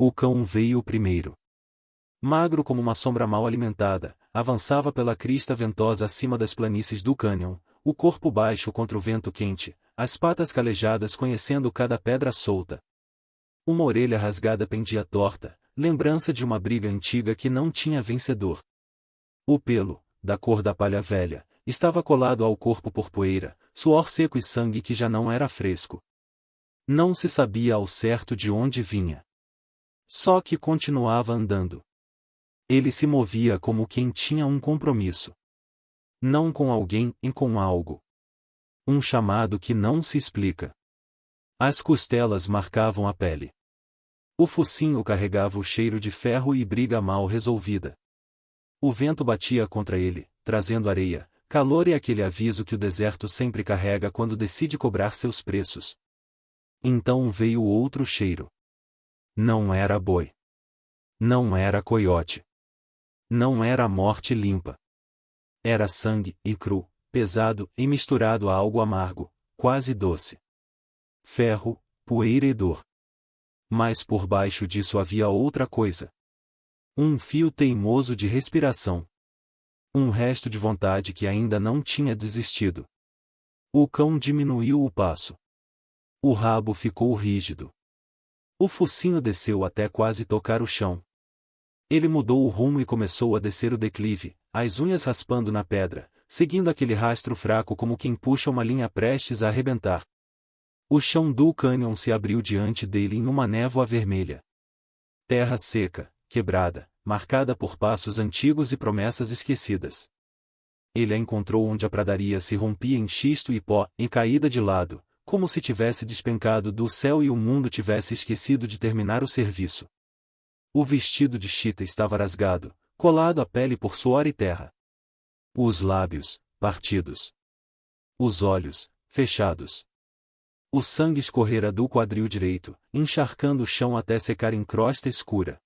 O cão veio primeiro. Magro como uma sombra mal alimentada, avançava pela crista ventosa acima das planícies do cânion, o corpo baixo contra o vento quente, as patas calejadas conhecendo cada pedra solta. Uma orelha rasgada pendia torta, lembrança de uma briga antiga que não tinha vencedor. O pelo, da cor da palha velha, estava colado ao corpo por poeira, suor seco e sangue que já não era fresco. Não se sabia ao certo de onde vinha. Só que continuava andando. Ele se movia como quem tinha um compromisso. Não com alguém, e com algo. Um chamado que não se explica. As costelas marcavam a pele. O focinho carregava o cheiro de ferro e briga mal resolvida. O vento batia contra ele, trazendo areia, calor e aquele aviso que o deserto sempre carrega quando decide cobrar seus preços. Então veio outro cheiro. Não era boi. Não era coiote. Não era morte limpa. Era sangue, e cru, pesado, e misturado a algo amargo, quase doce. Ferro, poeira e dor. Mas por baixo disso havia outra coisa. Um fio teimoso de respiração. Um resto de vontade que ainda não tinha desistido. O cão diminuiu o passo. O rabo ficou rígido. O focinho desceu até quase tocar o chão. Ele mudou o rumo e começou a descer o declive, as unhas raspando na pedra, seguindo aquele rastro fraco como quem puxa uma linha prestes a arrebentar. O chão do cânion se abriu diante dele em uma névoa vermelha. Terra seca, quebrada, marcada por passos antigos e promessas esquecidas. Ele a encontrou onde a pradaria se rompia em xisto e pó, em caída de lado, como se tivesse despencado do céu e o mundo tivesse esquecido de terminar o serviço. O vestido de chita estava rasgado, colado à pele por suor e terra. Os lábios, partidos. Os olhos, fechados. O sangue escorrera do quadril direito, encharcando o chão até secar em crosta escura.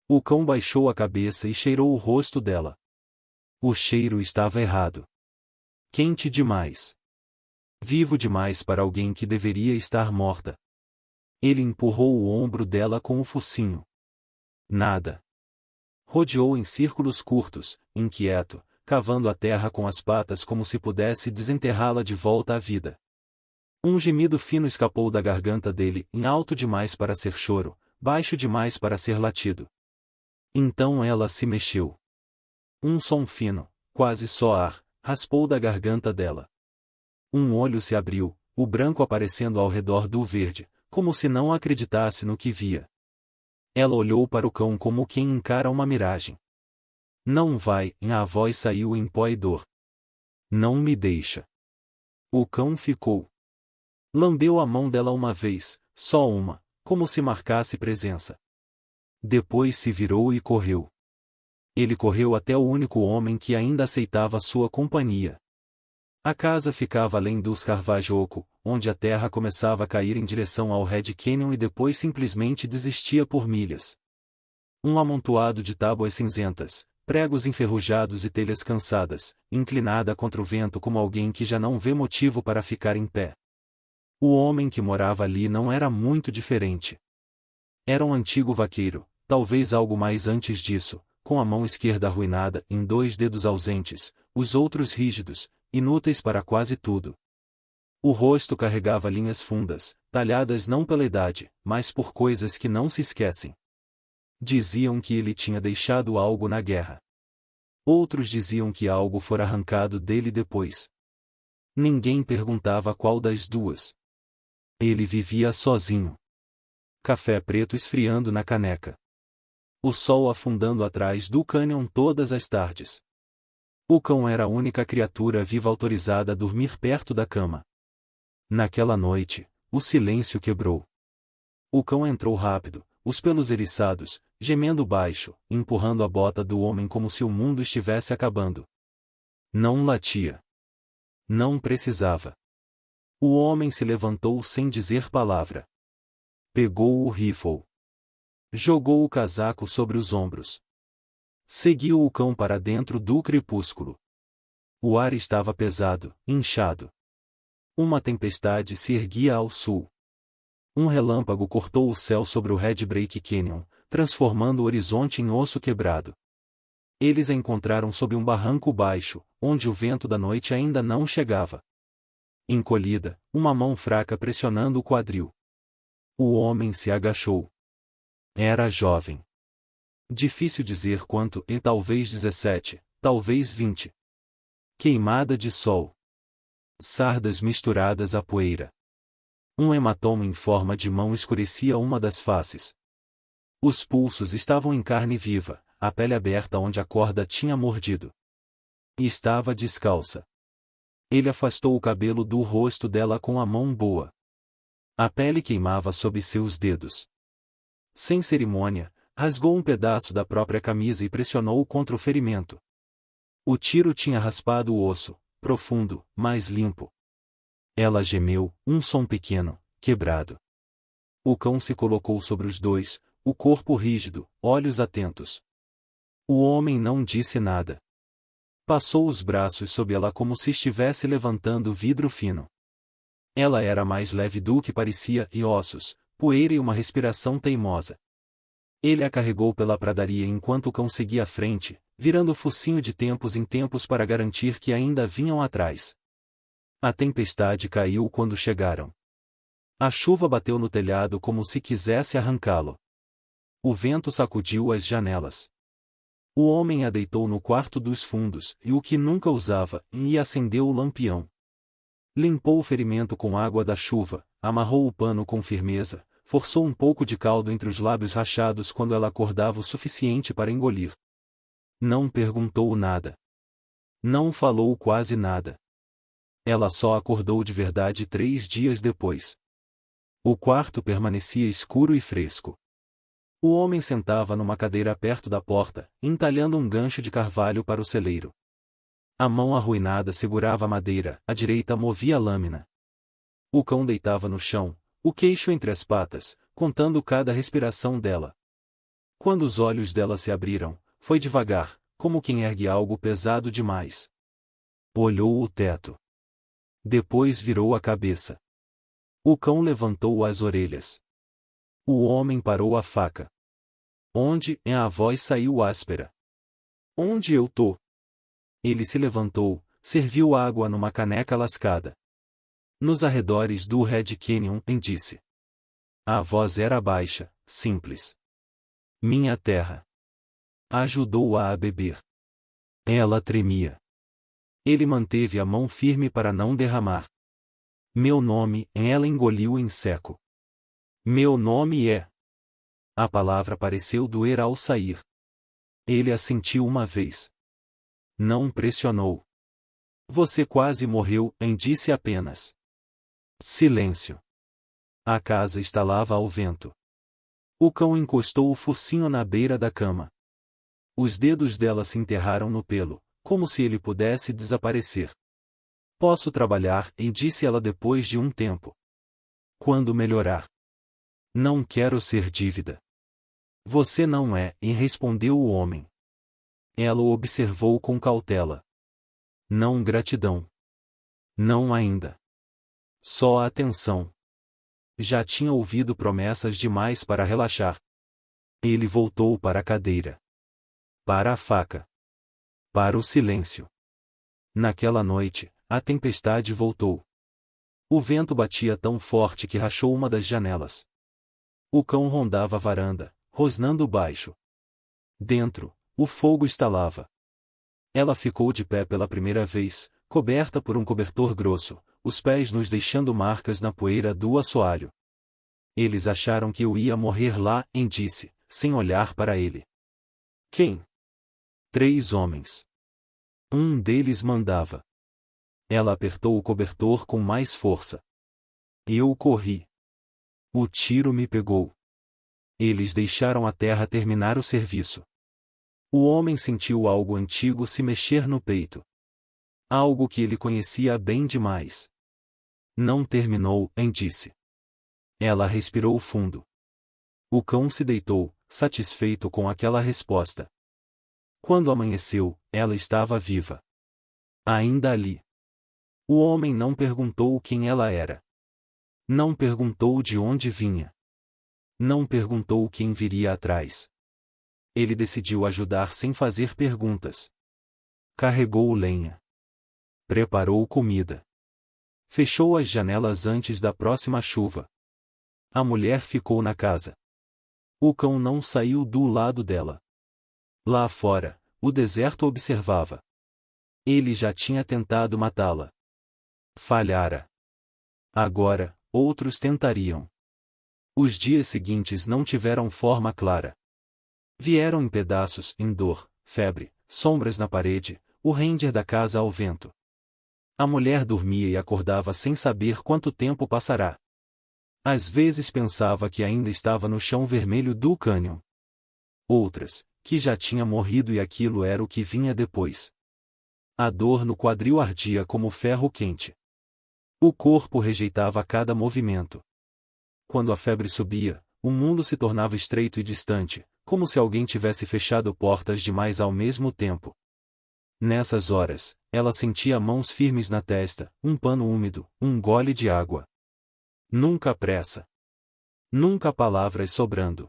O cão baixou a cabeça e cheirou o rosto dela. O cheiro estava errado. Quente demais. Vivo demais para alguém que deveria estar morta. Ele empurrou o ombro dela com o focinho. Nada. Rodeou em círculos curtos, inquieto, cavando a terra com as patas como se pudesse desenterrá-la de volta à vida. Um gemido fino escapou da garganta dele, alto demais para ser choro, baixo demais para ser latido. Então ela se mexeu. Um som fino, quase só ar, raspou da garganta dela. Um olho se abriu, o branco aparecendo ao redor do verde, como se não acreditasse no que via. Ela olhou para o cão como quem encara uma miragem. Não vai, a voz saiu em pó e dor. Não me deixa. O cão ficou. Lambeu a mão dela uma vez, só uma, como se marcasse presença. Depois se virou e correu. Ele correu até o único homem que ainda aceitava sua companhia. A casa ficava além dos Carvajoco, onde a terra começava a cair em direção ao Red Canyon e depois simplesmente desistia por milhas. Um amontoado de tábuas cinzentas, pregos enferrujados e telhas cansadas, inclinada contra o vento como alguém que já não vê motivo para ficar em pé. O homem que morava ali não era muito diferente. Era um antigo vaqueiro, talvez algo mais antes disso, com a mão esquerda arruinada, em 2 dedos ausentes, os outros rígidos, inúteis para quase tudo. O rosto carregava linhas fundas, talhadas não pela idade, mas por coisas que não se esquecem. Diziam que ele tinha deixado algo na guerra. Outros diziam que algo fora arrancado dele depois. Ninguém perguntava qual das duas. Ele vivia sozinho. Café preto esfriando na caneca. O sol afundando atrás do cânion todas as tardes. O cão era a única criatura viva autorizada a dormir perto da cama. Naquela noite, o silêncio quebrou. O cão entrou rápido, os pelos eriçados, gemendo baixo, empurrando a bota do homem como se o mundo estivesse acabando. Não latia. Não precisava. O homem se levantou sem dizer palavra. Pegou o rifle. Jogou o casaco sobre os ombros. Seguiu o cão para dentro do crepúsculo. O ar estava pesado, inchado. Uma tempestade se erguia ao sul. Um relâmpago cortou o céu sobre o Red Break Canyon, transformando o horizonte em osso quebrado. Eles a encontraram sob um barranco baixo, onde o vento da noite ainda não chegava. Encolhida, uma mão fraca pressionando o quadril. O homem se agachou. Era jovem. Difícil dizer quanto, e talvez 17, talvez 20. Queimada de sol. Sardas misturadas à poeira. Um hematoma em forma de mão escurecia uma das faces. Os pulsos estavam em carne viva, a pele aberta onde a corda tinha mordido. E estava descalça. Ele afastou o cabelo do rosto dela com a mão boa. A pele queimava sob seus dedos. Sem cerimônia, rasgou um pedaço da própria camisa e pressionou contra o ferimento. O tiro tinha raspado o osso, profundo, mas limpo. Ela gemeu, um som pequeno, quebrado. O cão se colocou sobre os dois, o corpo rígido, olhos atentos. O homem não disse nada. Passou os braços sob ela como se estivesse levantando vidro fino. Ela era mais leve do que parecia, e ossos, poeira e uma respiração teimosa. Ele a carregou pela pradaria enquanto o cão seguia à frente, virando o focinho de tempos em tempos para garantir que ainda vinham atrás. A tempestade caiu quando chegaram. A chuva bateu no telhado como se quisesse arrancá-lo. O vento sacudiu as janelas. O homem a deitou no quarto dos fundos, e o que nunca usava, e acendeu o lampião. Limpou o ferimento com água da chuva, amarrou o pano com firmeza, forçou um pouco de caldo entre os lábios rachados quando ela acordava o suficiente para engolir. Não perguntou nada. Não falou quase nada. Ela só acordou de verdade 3 dias depois. O quarto permanecia escuro e fresco. O homem sentava numa cadeira perto da porta, entalhando um gancho de carvalho para o celeiro. A mão arruinada segurava a madeira, a direita movia a lâmina. O cão deitava no chão, o queixo entre as patas, contando cada respiração dela. Quando os olhos dela se abriram, foi devagar, como quem ergue algo pesado demais. Olhou o teto. Depois virou a cabeça. O cão levantou as orelhas. O homem parou a faca. Onde? A voz saiu áspera. Onde eu tô? Ele se levantou, serviu água numa caneca lascada. Nos arredores do Red Canyon, disse. A voz era baixa, simples. Minha terra. Ajudou-a a beber. Ela tremia. Ele manteve a mão firme para não derramar. Meu nome, ela engoliu em seco. Meu nome é. A palavra pareceu doer ao sair. Ele assentiu uma vez. Não pressionou. Você quase morreu, disse apenas. Silêncio. A casa estalava ao vento. O cão encostou o focinho na beira da cama. Os dedos dela se enterraram no pelo, como se ele pudesse desaparecer. Posso trabalhar, disse ela depois de um tempo. Quando melhorar. Não quero ser dívida. Você não é, respondeu o homem. Ela o observou com cautela. Não gratidão. Não ainda. Só atenção. Já tinha ouvido promessas demais para relaxar. Ele voltou para a cadeira. Para a faca. Para o silêncio. Naquela noite, a tempestade voltou. O vento batia tão forte que rachou uma das janelas. O cão rondava a varanda, rosnando baixo. Dentro, o fogo estalava. Ela ficou de pé pela primeira vez, coberta por um cobertor grosso, os pés nos deixando marcas na poeira do assoalho. Eles acharam que eu ia morrer lá, disse, sem olhar para ele. Quem? 3 homens. Um deles mandava. Ela apertou o cobertor com mais força. Eu corri. O tiro me pegou. Eles deixaram a terra terminar o serviço. O homem sentiu algo antigo se mexer no peito. Algo que ele conhecia bem demais. Não terminou, disse. Ela respirou fundo. O cão se deitou, satisfeito com aquela resposta. Quando amanheceu, ela estava viva. Ainda ali. O homem não perguntou quem ela era. Não perguntou de onde vinha. Não perguntou quem viria atrás. Ele decidiu ajudar sem fazer perguntas. Carregou lenha. Preparou comida. Fechou as janelas antes da próxima chuva. A mulher ficou na casa. O cão não saiu do lado dela. Lá fora, o deserto observava. Ele já tinha tentado matá-la. Falhara. Agora, outros tentariam. Os dias seguintes não tiveram forma clara. Vieram em pedaços, em dor, febre, sombras na parede, o render da casa ao vento. A mulher dormia e acordava sem saber quanto tempo passará. Às vezes pensava que ainda estava no chão vermelho do cânion. Outras, que já tinha morrido e aquilo era o que vinha depois. A dor no quadril ardia como ferro quente. O corpo rejeitava cada movimento. Quando a febre subia, o mundo se tornava estreito e distante, como se alguém tivesse fechado portas demais ao mesmo tempo. Nessas horas, ela sentia mãos firmes na testa, um pano úmido, um gole de água. Nunca pressa. Nunca palavras sobrando.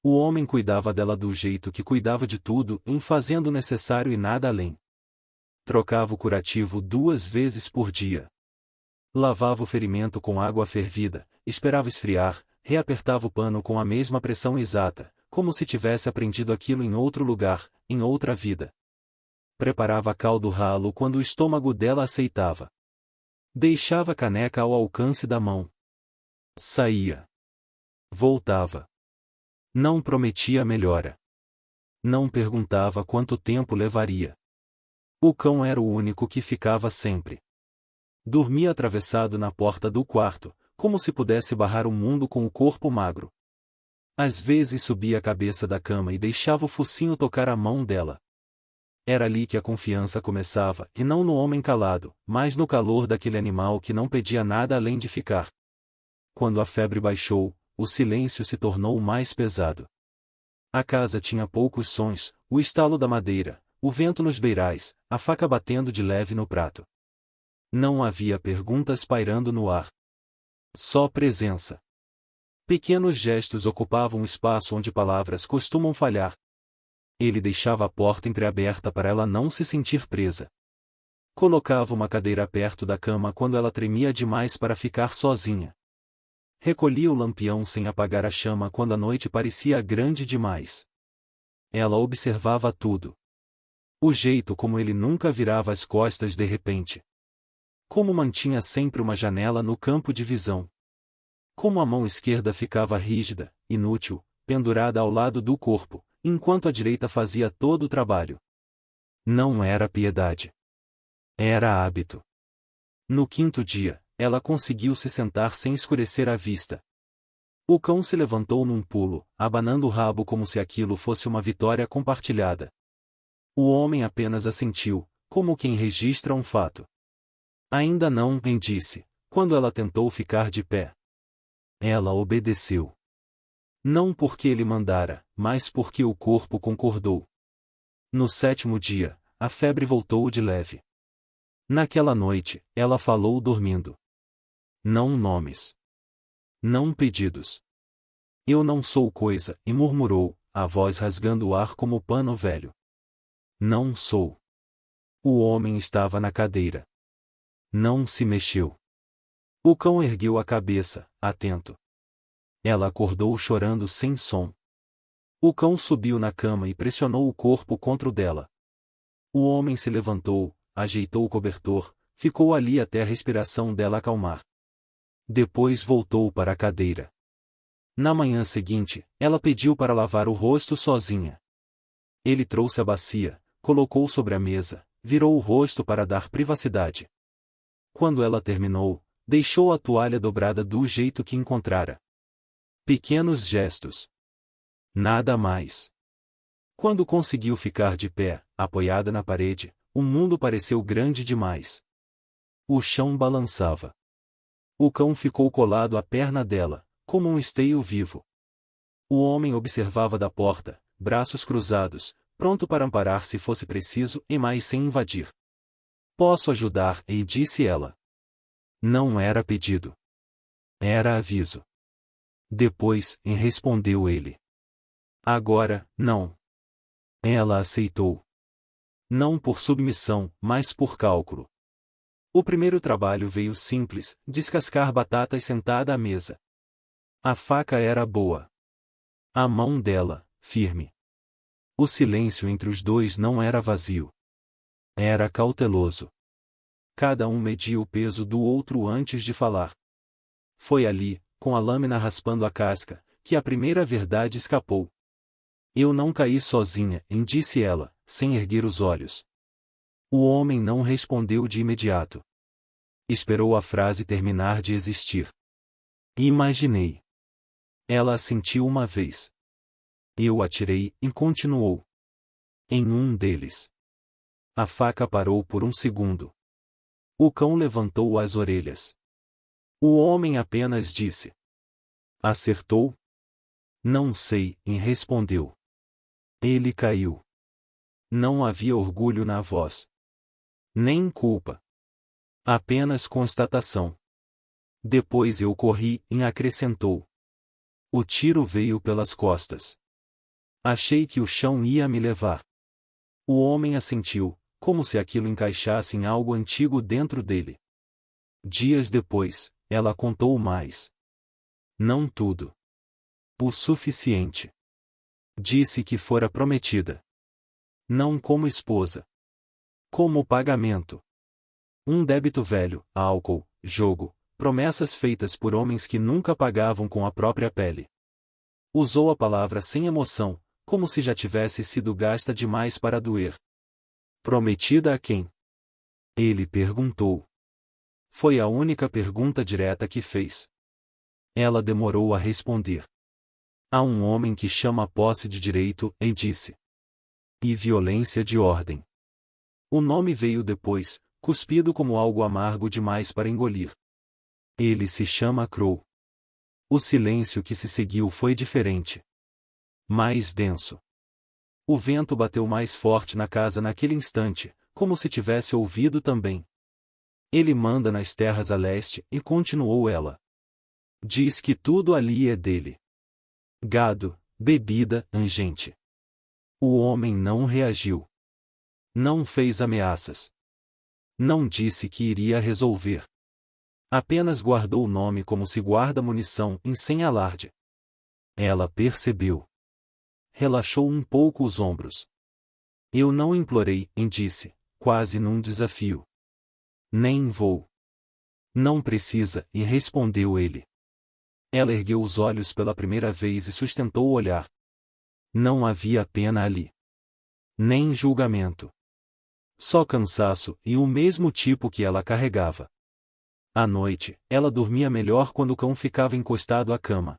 O homem cuidava dela do jeito que cuidava de tudo, em fazendo o necessário e nada além. Trocava o curativo 2 vezes por dia. Lavava o ferimento com água fervida, esperava esfriar, reapertava o pano com a mesma pressão exata, como se tivesse aprendido aquilo em outro lugar, em outra vida. Preparava caldo ralo quando o estômago dela aceitava. Deixava a caneca ao alcance da mão. Saía. Voltava. Não prometia melhora. Não perguntava quanto tempo levaria. O cão era o único que ficava sempre. Dormia atravessado na porta do quarto, como se pudesse barrar o mundo com o corpo magro. Às vezes subia a cabeça da cama e deixava o focinho tocar a mão dela. Era ali que a confiança começava, e não no homem calado, mas no calor daquele animal que não pedia nada além de ficar. Quando a febre baixou, o silêncio se tornou mais pesado. A casa tinha poucos sons, o estalo da madeira, o vento nos beirais, a faca batendo de leve no prato. Não havia perguntas pairando no ar. Só presença. Pequenos gestos ocupavam o espaço onde palavras costumam falhar. Ele deixava a porta entreaberta para ela não se sentir presa. Colocava uma cadeira perto da cama quando ela tremia demais para ficar sozinha. Recolhia o lampião sem apagar a chama quando a noite parecia grande demais. Ela observava tudo. O jeito como ele nunca virava as costas de repente. Como mantinha sempre uma janela no campo de visão. Como a mão esquerda ficava rígida, inútil, pendurada ao lado do corpo, enquanto a direita fazia todo o trabalho. Não era piedade. Era hábito. No 5º dia, ela conseguiu se sentar sem escurecer a vista. O cão se levantou num pulo, abanando o rabo como se aquilo fosse uma vitória compartilhada. O homem apenas assentiu, como quem registra um fato. Ainda não, disse, quando ela tentou ficar de pé. Ela obedeceu. Não porque ele mandara, mas porque o corpo concordou. No 7º dia, a febre voltou de leve. Naquela noite, ela falou dormindo. Não nomes. Não pedidos. Eu não sou coisa, e murmurou, a voz rasgando o ar como pano velho. Não sou. O homem estava na cadeira. Não se mexeu. O cão ergueu a cabeça, atento. Ela acordou chorando sem som. O cão subiu na cama e pressionou o corpo contra o dela. O homem se levantou, ajeitou o cobertor, ficou ali até a respiração dela acalmar. Depois voltou para a cadeira. Na manhã seguinte, ela pediu para lavar o rosto sozinha. Ele trouxe a bacia, colocou sobre a mesa, virou o rosto para dar privacidade. Quando ela terminou, deixou a toalha dobrada do jeito que encontrara. Pequenos gestos. Nada mais. Quando conseguiu ficar de pé, apoiada na parede, o mundo pareceu grande demais. O chão balançava. O cão ficou colado à perna dela, como um esteio vivo. O homem observava da porta, braços cruzados, pronto para amparar se fosse preciso e mais sem invadir. Posso ajudar, disse ela. Não era pedido. Era aviso. Depois, respondeu ele. Agora, não. Ela aceitou. Não por submissão, mas por cálculo. O primeiro trabalho veio simples, descascar batatas sentada à mesa. A faca era boa. A mão dela, firme. O silêncio entre os dois não era vazio. Era cauteloso. Cada um media o peso do outro antes de falar. Foi ali, com a lâmina raspando a casca, que a primeira verdade escapou. Eu não caí sozinha, disse ela, sem erguer os olhos. O homem não respondeu de imediato. Esperou a frase terminar de existir. Imaginei. Ela assentiu uma vez. Eu atirei, e continuou. Em um deles. A faca parou por um segundo. O cão levantou as orelhas. O homem apenas disse. Acertou? Não sei, respondeu. Ele caiu. Não havia orgulho na voz. Nem culpa. Apenas constatação. Depois eu corri, acrescentou. O tiro veio pelas costas. Achei que o chão ia me levar. O homem assentiu, como se aquilo encaixasse em algo antigo dentro dele. Dias depois, ela contou mais. Não tudo. O suficiente. Disse que fora prometida. Não como esposa. Como pagamento. Um débito velho, álcool, jogo, promessas feitas por homens que nunca pagavam com a própria pele. Usou a palavra sem emoção, como se já tivesse sido gasta demais para doer. Prometida a quem? Ele perguntou. Foi a única pergunta direta que fez. Ela demorou a responder. Há um homem que chama a posse de direito, e disse. E violência de ordem. O nome veio depois, cuspido como algo amargo demais para engolir. Ele se chama Crow. O silêncio que se seguiu foi diferente. Mais denso. O vento bateu mais forte na casa naquele instante, como se tivesse ouvido também. Ele manda nas terras a leste, e continuou ela. Diz que tudo ali é dele. Gado, bebida, gente. O homem não reagiu. Não fez ameaças. Não disse que iria resolver. Apenas guardou o nome como se guarda munição, sem alarde. Ela percebeu. Relaxou um pouco os ombros. Eu não implorei, disse, quase num desafio. Nem vou. Não precisa, respondeu ele. Ela ergueu os olhos pela primeira vez e sustentou o olhar. Não havia pena ali. Nem julgamento. Só cansaço, e o mesmo tipo que ela carregava. À noite, ela dormia melhor quando o cão ficava encostado à cama.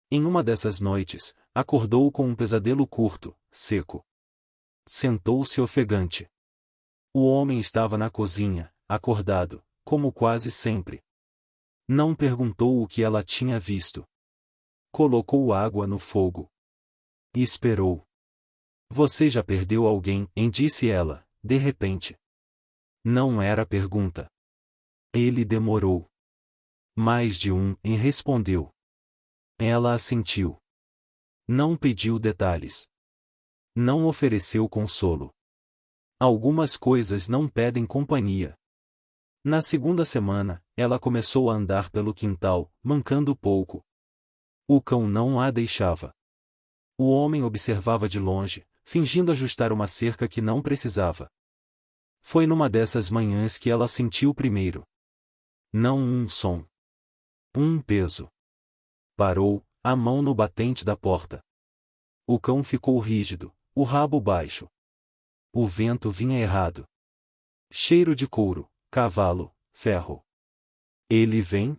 Em uma dessas noites, acordou com um pesadelo curto, seco. Sentou-se ofegante. O homem estava na cozinha, acordado, como quase sempre. Não perguntou o que ela tinha visto. Colocou água no fogo. E esperou. Você já perdeu alguém, disse ela, de repente. Não era pergunta. Ele demorou. Mais de um, respondeu. Ela assentiu. Não pediu detalhes. Não ofereceu consolo. Algumas coisas não pedem companhia. Na segunda semana, ela começou a andar pelo quintal, mancando pouco. O cão não a deixava. O homem observava de longe, fingindo ajustar uma cerca que não precisava. Foi numa dessas manhãs que ela sentiu primeiro. Não um som. Um peso. Parou, a mão no batente da porta. O cão ficou rígido, o rabo baixo. O vento vinha errado. Cheiro de couro, cavalo, ferro. Ele vem?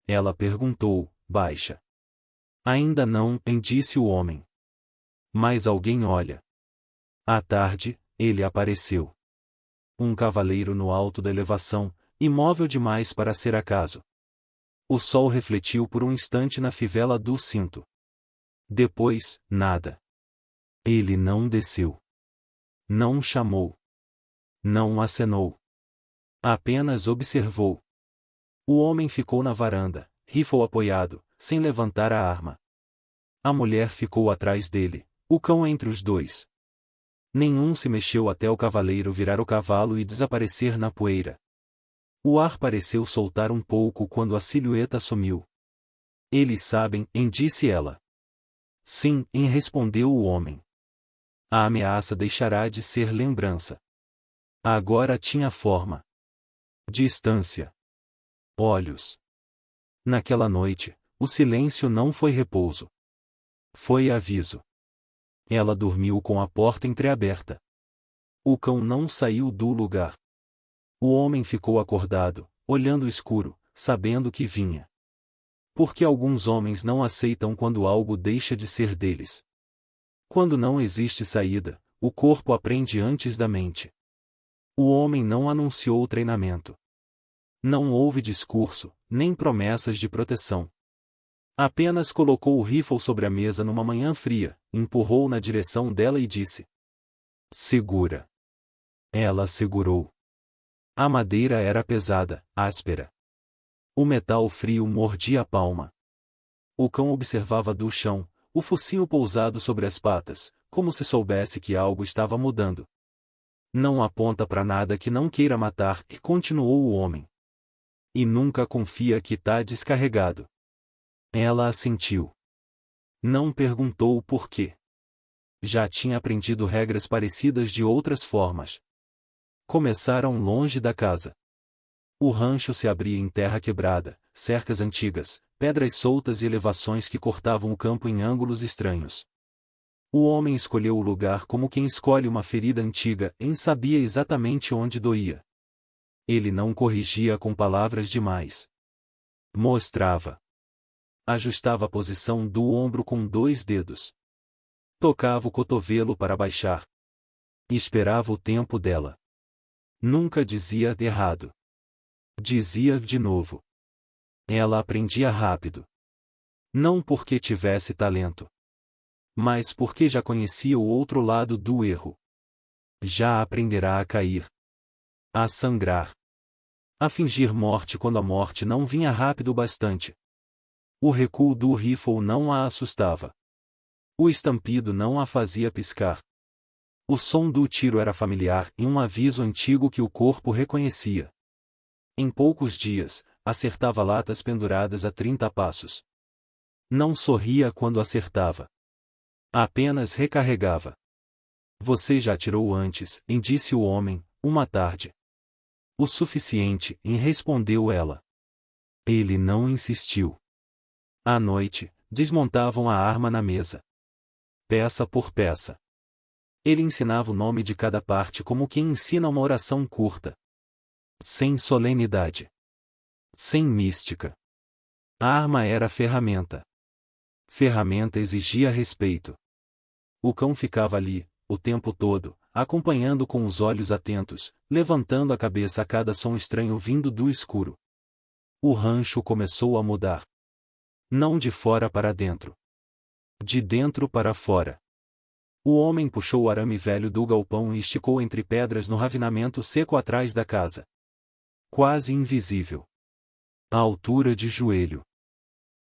Ela perguntou, baixa. Ainda não, disse o homem. Mas alguém olha. À tarde, ele apareceu. Um cavaleiro no alto da elevação, imóvel demais para ser acaso. O sol refletiu por um instante na fivela do cinto. Depois, nada. Ele não desceu. Não chamou. Não acenou. Apenas observou. O homem ficou na varanda, rifle apoiado, sem levantar a arma. A mulher ficou atrás dele, o cão entre os dois. Nenhum se mexeu até o cavaleiro virar o cavalo e desaparecer na poeira. O ar pareceu soltar um pouco quando a silhueta sumiu. Eles sabem, disse ela. Sim, respondeu o homem. A ameaça deixará de ser lembrança. Agora tinha forma. Distância. Olhos. Naquela noite, o silêncio não foi repouso. Foi aviso. Ela dormiu com a porta entreaberta. O cão não saiu do lugar. O homem ficou acordado, olhando o escuro, sabendo que vinha. Porque alguns homens não aceitam quando algo deixa de ser deles. Quando não existe saída, o corpo aprende antes da mente. O homem não anunciou o treinamento. Não houve discurso, nem promessas de proteção. Apenas colocou o rifle sobre a mesa numa manhã fria, empurrou na direção dela e disse: Segura. Ela segurou. A madeira era pesada, áspera. O metal frio mordia a palma. O cão observava do chão, o focinho pousado sobre as patas, como se soubesse que algo estava mudando. Não aponta para nada que não queira matar, continuou o homem. E nunca confia que tá descarregado. Ela assentiu. Não perguntou o porquê. Já tinha aprendido regras parecidas de outras formas. Começaram longe da casa. O rancho se abria em terra quebrada, cercas antigas, pedras soltas e elevações que cortavam o campo em ângulos estranhos. O homem escolheu o lugar como quem escolhe uma ferida antiga, sabia exatamente onde doía. Ele não corrigia com palavras demais. Mostrava. Ajustava a posição do ombro com 2 dedos. Tocava o cotovelo para baixar. Esperava o tempo dela. Nunca dizia errado. Dizia de novo. Ela aprendia rápido. Não porque tivesse talento, mas porque já conhecia o outro lado do erro. Já aprenderá a cair. A sangrar. A fingir morte quando a morte não vinha rápido o bastante. O recuo do rifle não a assustava. O estampido não a fazia piscar. O som do tiro era familiar e um aviso antigo que o corpo reconhecia. Em poucos dias, acertava latas penduradas a 30 passos. Não sorria quando acertava. Apenas recarregava. Você já atirou antes, disse o homem, uma tarde. O suficiente, respondeu ela. Ele não insistiu. À noite, desmontavam a arma na mesa. Peça por peça. Ele ensinava o nome de cada parte como quem ensina uma oração curta. Sem solenidade. Sem mística. A arma era ferramenta. Ferramenta exigia respeito. O cão ficava ali, o tempo todo, acompanhando com os olhos atentos, levantando a cabeça a cada som estranho vindo do escuro. O rancho começou a mudar. Não de fora para dentro. De dentro para fora. O homem puxou o arame velho do galpão e esticou entre pedras no ravinamento seco atrás da casa. Quase invisível. À altura de joelho.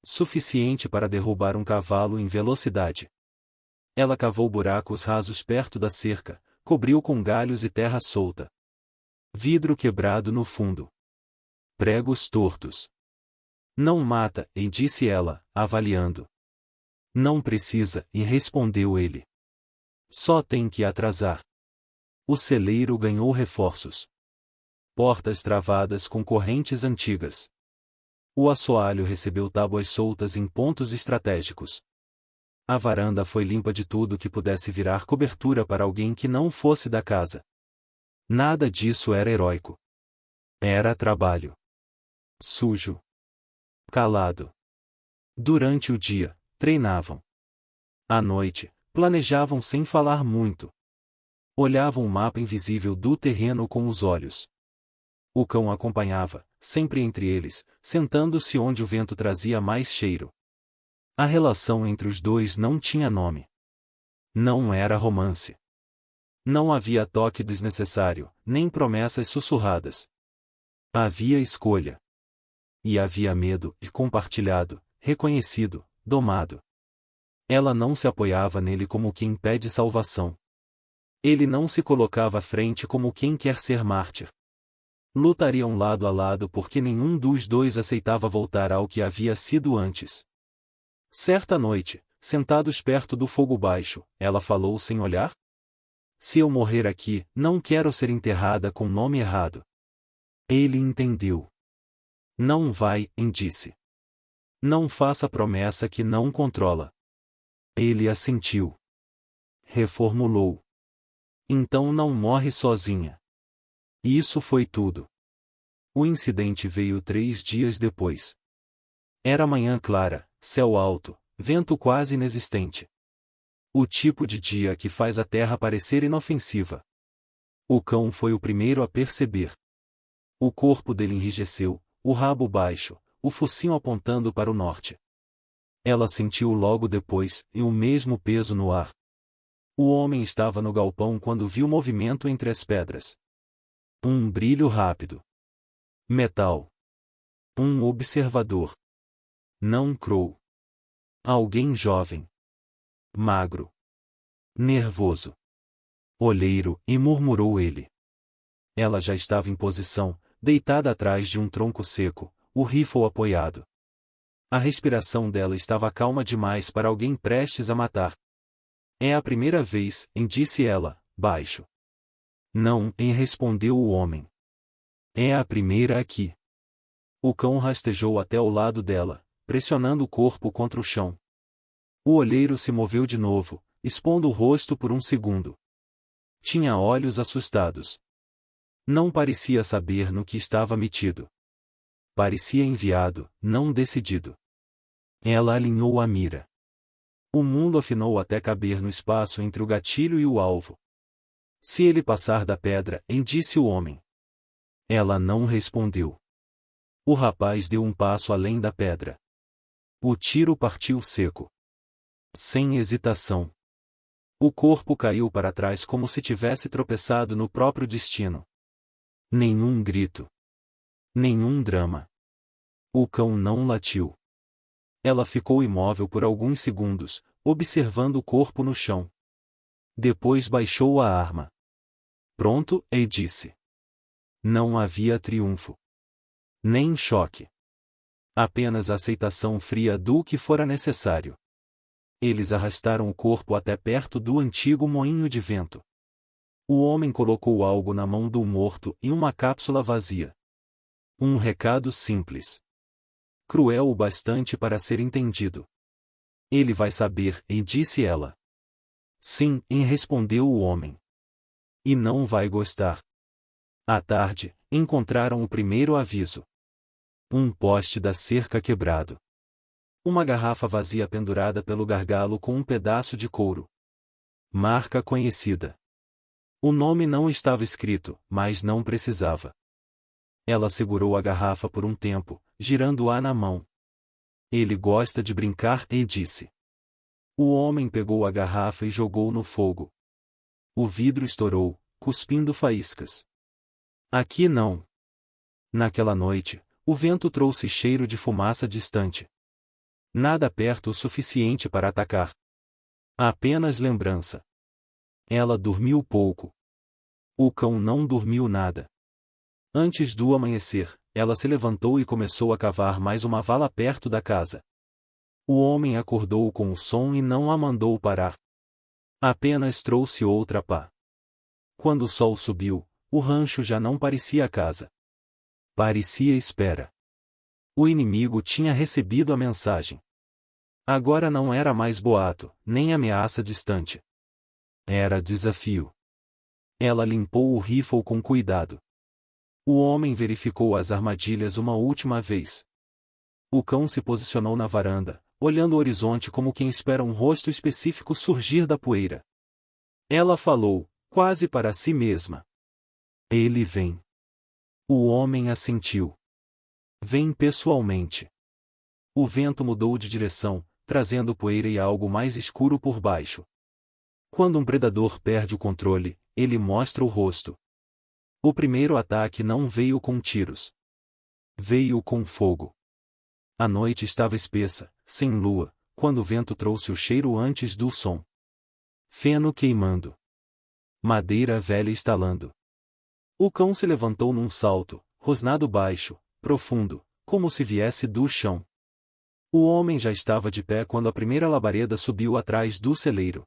Suficiente para derrubar um cavalo em velocidade. Ela cavou buracos rasos perto da cerca, cobriu com galhos e terra solta. Vidro quebrado no fundo. Pregos tortos. Não mata, disse ela, avaliando. Não precisa, respondeu ele. Só tem que atrasar. O celeiro ganhou reforços. Portas travadas com correntes antigas. O assoalho recebeu tábuas soltas em pontos estratégicos. A varanda foi limpa de tudo que pudesse virar cobertura para alguém que não fosse da casa. Nada disso era heróico. Era trabalho. Sujo. Calado. Durante o dia, treinavam. À noite, planejavam sem falar muito. Olhavam o mapa invisível do terreno com os olhos. O cão acompanhava, sempre entre eles, sentando-se onde o vento trazia mais cheiro. A relação entre os dois não tinha nome. Não era romance. Não havia toque desnecessário, nem promessas sussurradas. Havia escolha. E havia medo, e compartilhado, reconhecido, domado. Ela não se apoiava nele como quem pede salvação. Ele não se colocava à frente como quem quer ser mártir. Lutariam lado a lado porque nenhum dos dois aceitava voltar ao que havia sido antes. Certa noite, sentados perto do fogo baixo, ela falou sem olhar: "Se eu morrer aqui, não quero ser enterrada com nome errado." Ele entendeu. "Não vai", disse. "Não faça promessa que não controla." Ele assentiu. Reformulou: "Então não morre sozinha." Isso foi tudo. O incidente veio 3 dias depois. Era manhã clara, céu alto, vento quase inexistente. O tipo de dia que faz a terra parecer inofensiva. O cão foi o primeiro a perceber. O corpo dele enrijeceu, o rabo baixo, o focinho apontando para o norte. Ela sentiu logo depois, e o mesmo peso no ar. O homem estava no galpão quando viu movimento entre as pedras. Um brilho rápido. Metal. Um observador. Não Crow. Alguém jovem. Magro. Nervoso. "Olheiro", e murmurou ele. Ela já estava em posição, deitada atrás de um tronco seco, o rifle apoiado. A respiração dela estava calma demais para alguém prestes a matar. "É a primeira vez", disse ela, baixo. "Não", respondeu o homem. "É a primeira aqui." O cão rastejou até ao lado dela, pressionando o corpo contra o chão. O olheiro se moveu de novo, expondo o rosto por um segundo. Tinha olhos assustados. Não parecia saber no que estava metido. Parecia enviado, não decidido. Ela alinhou a mira. O mundo afinou até caber no espaço entre o gatilho e o alvo. "Se ele passar da pedra", disse o homem. Ela não respondeu. O rapaz deu um passo além da pedra. O tiro partiu seco. Sem hesitação. O corpo caiu para trás como se tivesse tropeçado no próprio destino. Nenhum grito. Nenhum drama. O cão não latiu. Ela ficou imóvel por alguns segundos, observando o corpo no chão. Depois baixou a arma. "Pronto", disse. Não havia triunfo. Nem choque. Apenas aceitação fria do que fora necessário. Eles arrastaram o corpo até perto do antigo moinho de vento. O homem colocou algo na mão do morto e uma cápsula vazia. Um recado simples. Cruel o bastante para ser entendido. "Ele vai saber", disse ela. "Sim", respondeu o homem. "E não vai gostar." À tarde, encontraram o primeiro aviso. Um poste da cerca quebrado. Uma garrafa vazia pendurada pelo gargalo com um pedaço de couro. Marca conhecida. O nome não estava escrito, mas não precisava. Ela segurou a garrafa por um tempo, girando-a na mão. "Ele gosta de brincar", disse. O homem pegou a garrafa e jogou no fogo. O vidro estourou, cuspindo faíscas. "Aqui não." Naquela noite, o vento trouxe cheiro de fumaça distante. Nada perto o suficiente para atacar. Apenas lembrança. Ela dormiu pouco. O cão não dormiu nada. Antes do amanhecer, ela se levantou e começou a cavar mais uma vala perto da casa. O homem acordou com o som e não a mandou parar. Apenas trouxe outra pá. Quando o sol subiu, o rancho já não parecia casa. Parecia espera. O inimigo tinha recebido a mensagem. Agora não era mais boato, nem ameaça distante. Era desafio. Ela limpou o rifle com cuidado. O homem verificou as armadilhas uma última vez. O cão se posicionou na varanda, olhando o horizonte como quem espera um rosto específico surgir da poeira. Ela falou, quase para si mesma. "Ele vem." O homem assentiu. "Vem pessoalmente." O vento mudou de direção, trazendo poeira e algo mais escuro por baixo. Quando um predador perde o controle, ele mostra o rosto. O primeiro ataque não veio com tiros. Veio com fogo. A noite estava espessa, sem lua, quando o vento trouxe o cheiro antes do som. Feno queimando. Madeira velha estalando. O cão se levantou num salto, rosnado baixo, profundo, como se viesse do chão. O homem já estava de pé quando a primeira labareda subiu atrás do celeiro.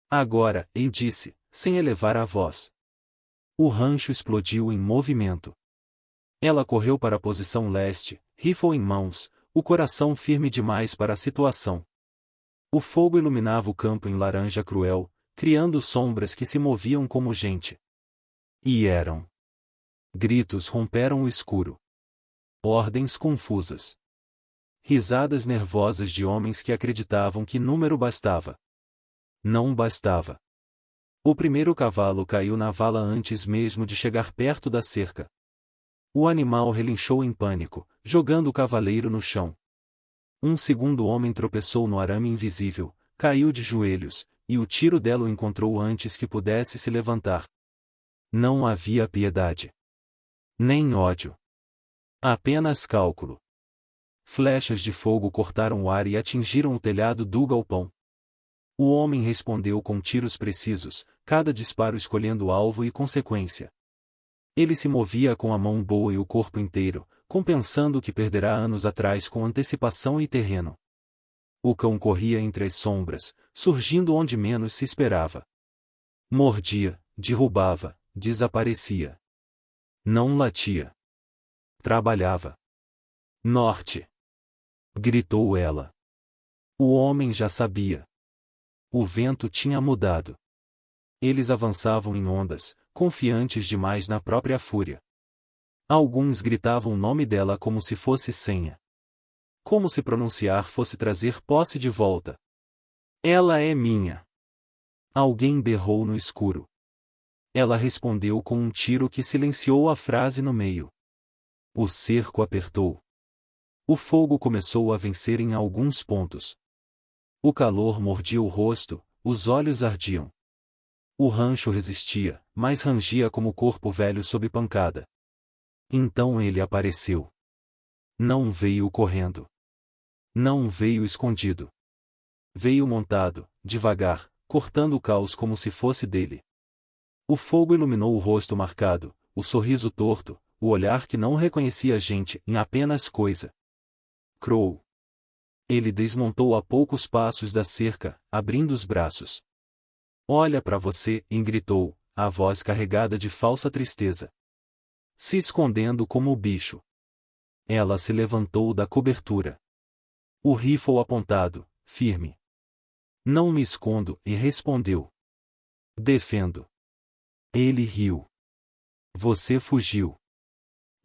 Agora, ele disse, sem elevar a voz. O rancho explodiu em movimento. Ela correu para a posição leste, rifle em mãos, o coração firme demais para a situação. O fogo iluminava o campo em laranja cruel, criando sombras que se moviam como gente. E eram. Gritos romperam o escuro. Ordens confusas. Risadas nervosas de homens que acreditavam que número bastava. Não bastava. O primeiro cavalo caiu na vala antes mesmo de chegar perto da cerca. O animal relinchou em pânico, jogando o cavaleiro no chão. Um segundo homem tropeçou no arame invisível, caiu de joelhos, e o tiro dela o encontrou antes que pudesse se levantar. Não havia piedade. Nem ódio. Apenas cálculo. Flechas de fogo cortaram o ar e atingiram o telhado do galpão. O homem respondeu com tiros precisos, cada disparo escolhendo o alvo e consequência. Ele se movia com a mão boa e o corpo inteiro, compensando o que perderá anos atrás com antecipação e terreno. O cão corria entre as sombras, surgindo onde menos se esperava. Mordia, derrubava, desaparecia. Não latia. Trabalhava. Norte! Gritou ela. O homem já sabia. O vento tinha mudado. Eles avançavam em ondas, confiantes demais na própria fúria. Alguns gritavam o nome dela como se fosse senha. Como se pronunciar fosse trazer posse de volta. Ela é minha. Alguém berrou no escuro. Ela respondeu com um tiro que silenciou a frase no meio. O cerco apertou. O fogo começou a vencer em alguns pontos. O calor mordia o rosto, os olhos ardiam. O rancho resistia, mas rangia como corpo velho sob pancada. Então ele apareceu. Não veio correndo. Não veio escondido. Veio montado, devagar, cortando o caos como se fosse dele. O fogo iluminou o rosto marcado, o sorriso torto, o olhar que não reconhecia gente em apenas coisa. Crow. Ele desmontou a poucos passos da cerca, abrindo os braços. Olha para você, gritou, a voz carregada de falsa tristeza. Se escondendo como o bicho. Ela se levantou da cobertura. O rifle apontado, firme. Não me escondo, e respondeu. Defendo. Ele riu. Você fugiu.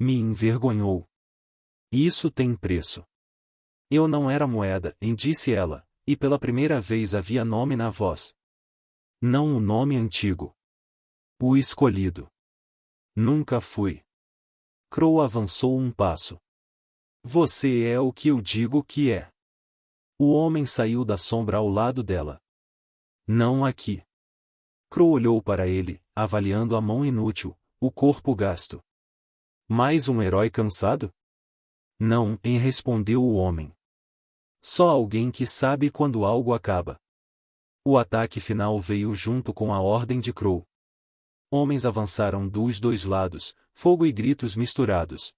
Me envergonhou. Isso tem preço. Eu não era moeda, disse ela, e pela primeira vez havia nome na voz. Não o nome antigo. O escolhido. Nunca fui. Crow avançou um passo. Você é o que eu digo que é. O homem saiu da sombra ao lado dela. Não aqui. Crow olhou para ele, avaliando a mão inútil, o corpo gasto. Mais um herói cansado? Não, respondeu o homem. Só alguém que sabe quando algo acaba. O ataque final veio junto com a ordem de Crow. Homens avançaram dos dois lados, fogo e gritos misturados.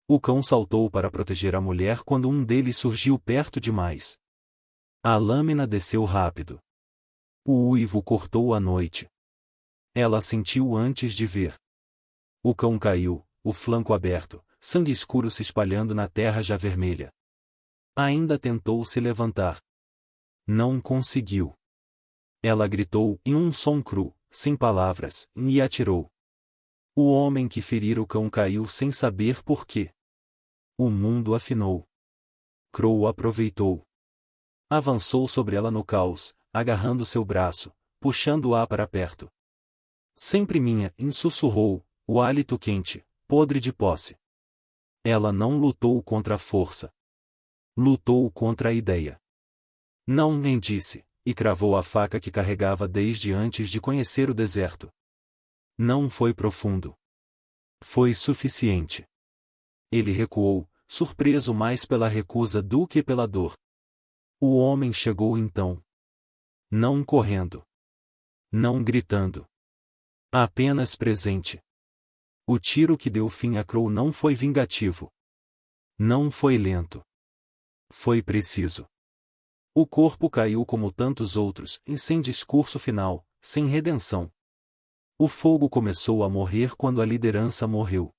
O cão saltou para proteger a mulher quando um deles surgiu perto demais. A lâmina desceu rápido. O uivo cortou a noite. Ela sentiu antes de ver. O cão caiu, o flanco aberto, sangue escuro se espalhando na terra já vermelha. Ainda tentou se levantar. Não conseguiu. Ela gritou em um som cru, sem palavras, e atirou. O homem que ferira o cão caiu sem saber por quê. O mundo afinou. Crow aproveitou. Avançou sobre ela no caos, agarrando seu braço, puxando-a para perto. Sempre minha, sussurrou, o hálito quente, podre de posse. Ela não lutou contra a força. Lutou contra a ideia. Não, nem disse, e cravou a faca que carregava desde antes de conhecer o deserto. Não foi profundo. Foi suficiente. Ele recuou, surpreso mais pela recusa do que pela dor. O homem chegou então. Não correndo. Não gritando. Apenas presente. O tiro que deu fim a Crow não foi vingativo. Não foi lento. Foi preciso. O corpo caiu como tantos outros, e sem discurso final, sem redenção. O fogo começou a morrer quando a liderança morreu.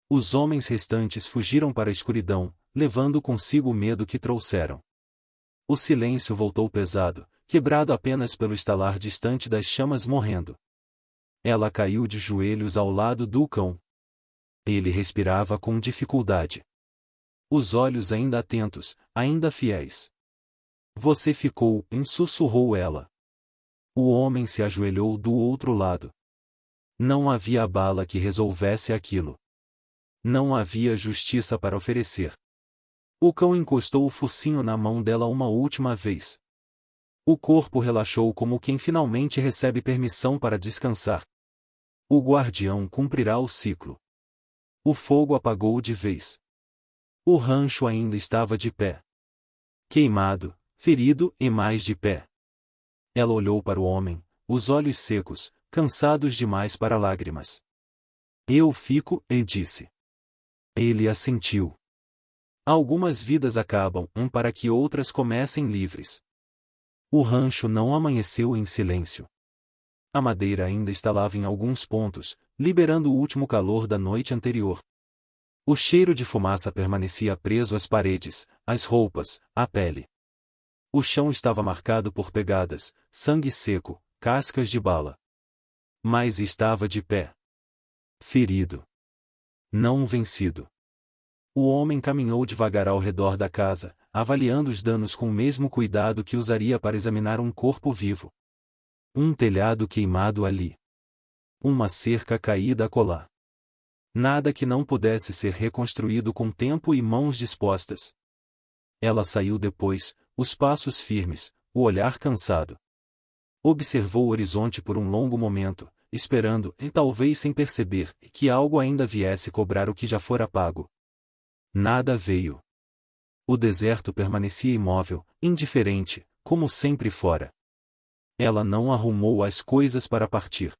Os homens restantes fugiram para a escuridão, levando consigo o medo que trouxeram. O silêncio voltou pesado, quebrado apenas pelo estalar distante das chamas morrendo. Ela caiu de joelhos ao lado do cão. Ele respirava com dificuldade. Os olhos ainda atentos, ainda fiéis. Você ficou, sussurrou ela. O homem se ajoelhou do outro lado. Não havia bala que resolvesse aquilo. Não havia justiça para oferecer. O cão encostou o focinho na mão dela uma última vez. O corpo relaxou como quem finalmente recebe permissão para descansar. O guardião cumprirá o ciclo. O fogo apagou de vez. O rancho ainda estava de pé. Queimado, ferido e mais de pé. Ela olhou para o homem, os olhos secos, cansados demais para lágrimas. Eu fico, e disse. Ele assentiu. Algumas vidas acabam, para que outras comecem livres. O rancho não amanheceu em silêncio. A madeira ainda estalava em alguns pontos, liberando o último calor da noite anterior. O cheiro de fumaça permanecia preso às paredes, às roupas, à pele. O chão estava marcado por pegadas, sangue seco, cascas de bala. Mas estava de pé. Ferido. Não vencido. O homem caminhou devagar ao redor da casa, avaliando os danos com o mesmo cuidado que usaria para examinar um corpo vivo. Um telhado queimado ali. Uma cerca caída acolá. Nada que não pudesse ser reconstruído com tempo e mãos dispostas. Ela saiu depois, os passos firmes, o olhar cansado. Observou o horizonte por um longo momento, esperando, e talvez sem perceber, que algo ainda viesse cobrar o que já fora pago. Nada veio. O deserto permanecia imóvel, indiferente, como sempre fora. Ela não arrumou as coisas para partir.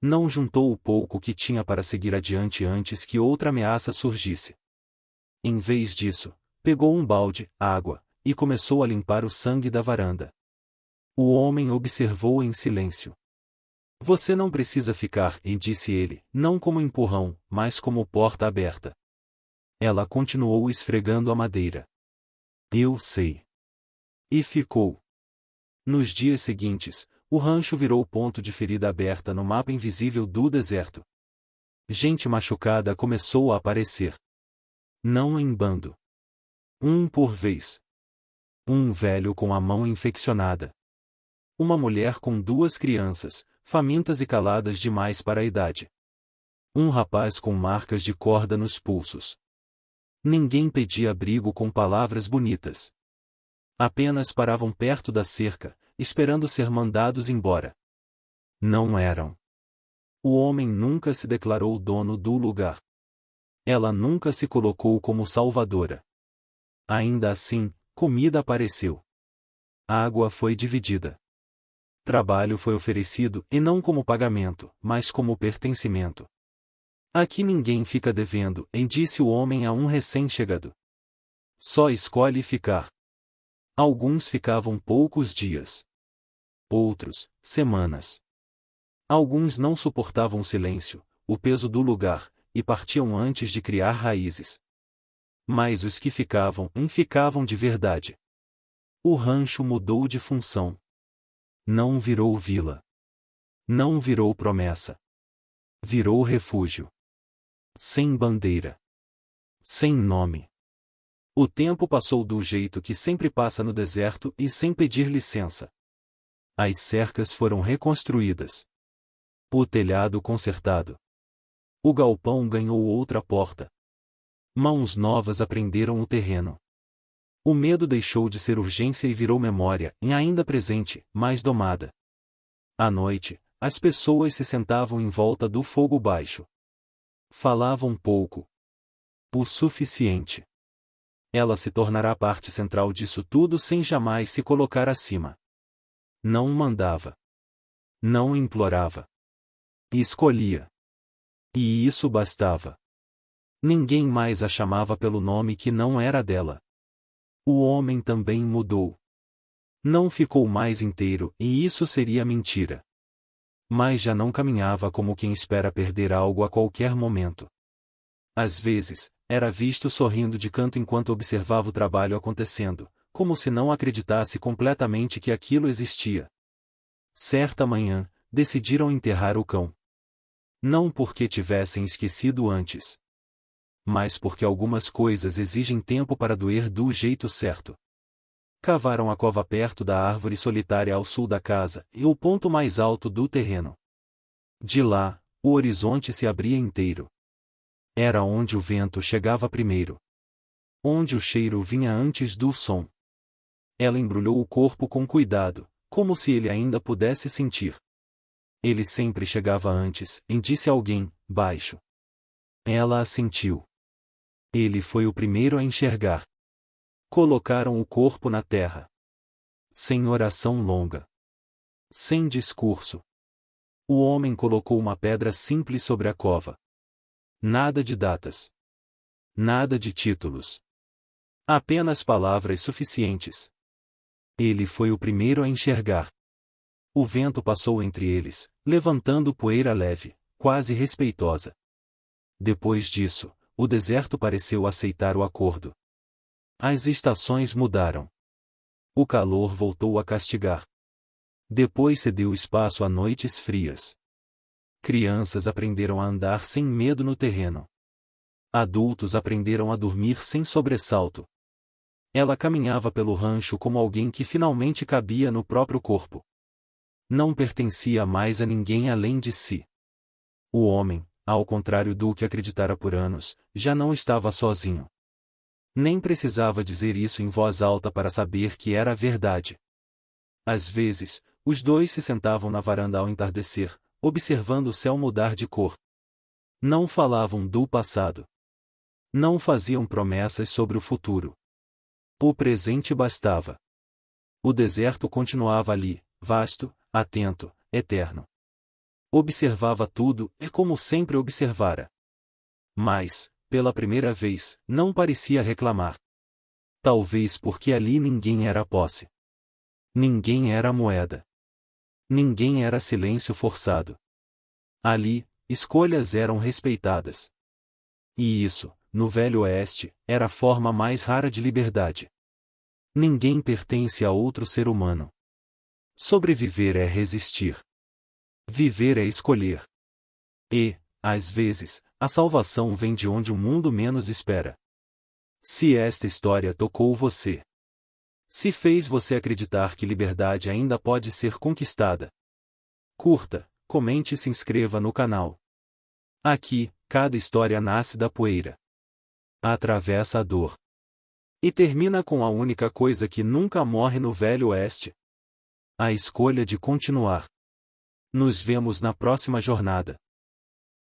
Não juntou o pouco que tinha para seguir adiante antes que outra ameaça surgisse. Em vez disso, pegou um balde, água, e começou a limpar o sangue da varanda. O homem observou em silêncio. Você não precisa ficar, e disse ele, não como empurrão, mas como porta aberta. Ela continuou esfregando a madeira. Eu sei. E ficou. Nos dias seguintes, o rancho virou ponto de ferida aberta no mapa invisível do deserto. Gente machucada começou a aparecer. Não em bando. Um por vez. Um velho com a mão infeccionada. Uma mulher com 2 crianças, famintas e caladas demais para a idade. Um rapaz com marcas de corda nos pulsos. Ninguém pedia abrigo com palavras bonitas. Apenas paravam perto da cerca, esperando ser mandados embora. Não eram. O homem nunca se declarou dono do lugar. Ela nunca se colocou como salvadora. Ainda assim, comida apareceu. Água foi dividida. Trabalho foi oferecido, e não como pagamento, mas como pertencimento. Aqui ninguém fica devendo, disse o homem a um recém-chegado. Só escolhe ficar. Alguns ficavam poucos dias. Outros, semanas. Alguns não suportavam o silêncio, o peso do lugar, e partiam antes de criar raízes. Mas os que ficavam de verdade. O rancho mudou de função. Não virou vila. Não virou promessa. Virou refúgio. Sem bandeira. Sem nome. O tempo passou do jeito que sempre passa no deserto e sem pedir licença. As cercas foram reconstruídas. O telhado consertado. O galpão ganhou outra porta. Mãos novas aprenderam o terreno. O medo deixou de ser urgência e virou memória, ainda presente, mas domada. À noite, as pessoas se sentavam em volta do fogo baixo. Falavam pouco. O suficiente. Ela se tornará parte central disso tudo sem jamais se colocar acima. Não mandava. Não implorava. Escolhia. E isso bastava. Ninguém mais a chamava pelo nome que não era dela. O homem também mudou. Não ficou mais inteiro, e isso seria mentira. Mas já não caminhava como quem espera perder algo a qualquer momento. Às vezes, era visto sorrindo de canto enquanto observava o trabalho acontecendo, como se não acreditasse completamente que aquilo existia. Certa manhã, decidiram enterrar o cão. Não porque tivessem esquecido antes, mas porque algumas coisas exigem tempo para doer do jeito certo. Cavaram a cova perto da árvore solitária ao sul da casa, e o ponto mais alto do terreno. De lá, o horizonte se abria inteiro. Era onde o vento chegava primeiro. Onde o cheiro vinha antes do som. Ela embrulhou o corpo com cuidado, como se ele ainda pudesse sentir. Ele sempre chegava antes, e disse alguém, baixo. Ela assentiu. Ele foi o primeiro a enxergar. Colocaram o corpo na terra. Sem oração longa. Sem discurso. O homem colocou uma pedra simples sobre a cova. Nada de datas. Nada de títulos. Apenas palavras suficientes. Ele foi o primeiro a enxergar. O vento passou entre eles, levantando poeira leve, quase respeitosa. Depois disso, o deserto pareceu aceitar o acordo. As estações mudaram. O calor voltou a castigar. Depois cedeu espaço a noites frias. Crianças aprenderam a andar sem medo no terreno. Adultos aprenderam a dormir sem sobressalto. Ela caminhava pelo rancho como alguém que finalmente cabia no próprio corpo. Não pertencia mais a ninguém além de si. O homem, ao contrário do que acreditara por anos, já não estava sozinho. Nem precisava dizer isso em voz alta para saber que era verdade. Às vezes, os dois se sentavam na varanda ao entardecer, observando o céu mudar de cor. Não falavam do passado. Não faziam promessas sobre o futuro. O presente bastava. O deserto continuava ali, vasto, atento, eterno. Observava tudo, como sempre observara. Mas, pela primeira vez, não parecia reclamar. Talvez porque ali ninguém era posse. Ninguém era moeda. Ninguém era silêncio forçado. Ali, escolhas eram respeitadas. E isso, no Velho Oeste, era a forma mais rara de liberdade. Ninguém pertence a outro ser humano. Sobreviver é resistir. Viver é escolher. E, às vezes, a salvação vem de onde o mundo menos espera. Se esta história tocou você, se fez você acreditar que liberdade ainda pode ser conquistada, curta, comente e se inscreva no canal. Aqui, cada história nasce da poeira, atravessa a dor e termina com a única coisa que nunca morre no Velho Oeste: a escolha de continuar. Nos vemos na próxima jornada.